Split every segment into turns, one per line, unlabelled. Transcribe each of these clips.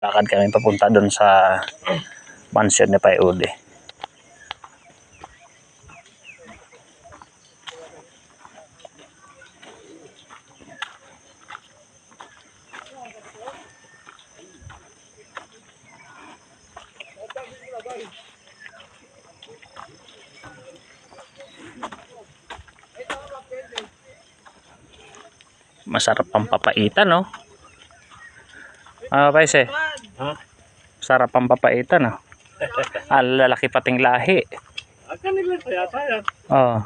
Lakad kami papunta doon sa mansion ni Pai Udi. Masarap ang papaitan, no? Paise?
Ha?
Sarap ang papaitan, no? Lalaki pating lahi.
Kanila pa yata yan.
Oo.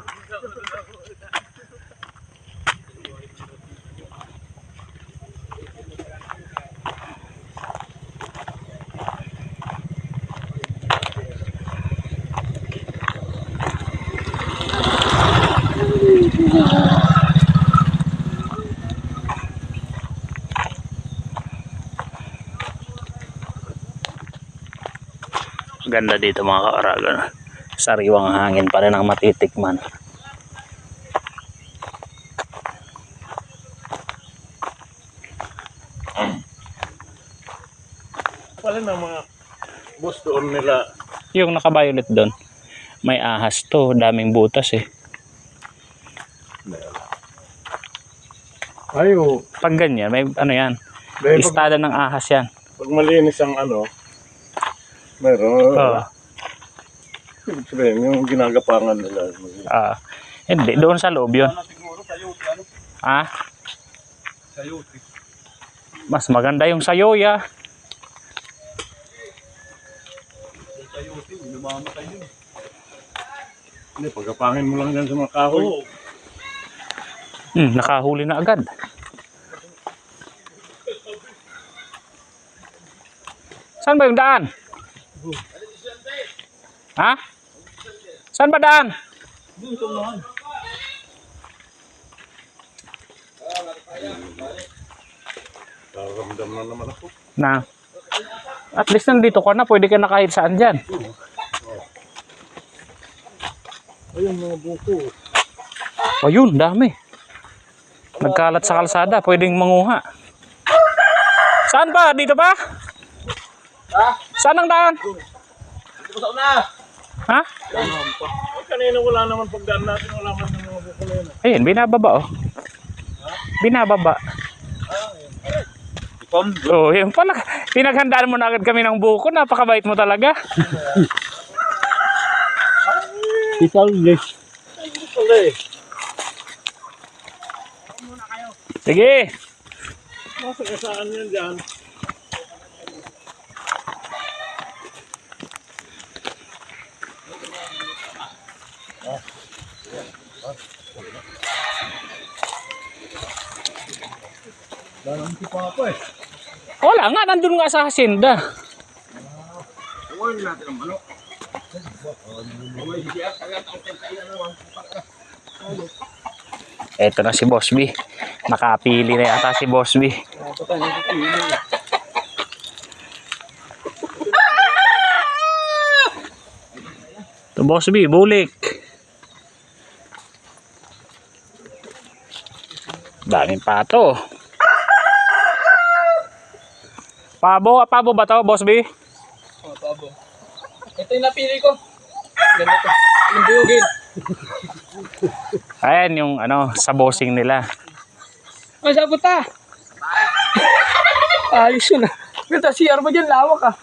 Ganda dito mga kaaragon. Sariwang hangin pa rin ang matitikman.
Pala ng mga boss doon nila.
Yung naka-violet doon, may ahas to. Daming butas eh.
Ayo.
Pag ganyan, may ano yan. Istada ng ahas yan.
Pag malinis ang ano, meron.
Oo.
Ibig sabihin, yung ginagapangan nila.
Hindi, doon sa loob yun. Ha? Mas maganda yung sayoya.
Hindi, pagkapangin mo lang yan sa mga kahoy.
Nakahuli na agad. Saan ba yung daan? Ha? Saan ba daan?
Nararamdam na naman ako.
Na. At least nandito ka na. Pwede ka na kahit saan dyan.
Ayun mga buko.
Ayun, dami. Nagkalat sa kalsada. Pwedeng manguha. Saan ba? Dito ba?
Ha?
Saan ang daan?
Dito sa una.
Ha?
Kanina wala naman pagdaan natin. Wala man ng mga buko na yun.
Ayun, binababa oh. Binababa. Oh, yun pala. Pinaghandaan mo na agad kami ng buko. Napakabait mo talaga.
Italde.
Sige.
Nasa kasaan yan dyan? Dalang si Papa eh.
Wala nga, nandun nga sa hacienda.
Huwag natin ang manok.
Eto na si Boss B. Nakapili na yata si Boss B. Ito Boss B, bulik. Daming pato. Pabo ba to, Boss B?
Oh, pabo. Ito yung napili ko. Ganito. Yung biyugin.
Ayan yung ano, sa bossing nila.
Ay, sabot ta. Ayos yun ah. Ganda, CR mo dyan, lawak ah.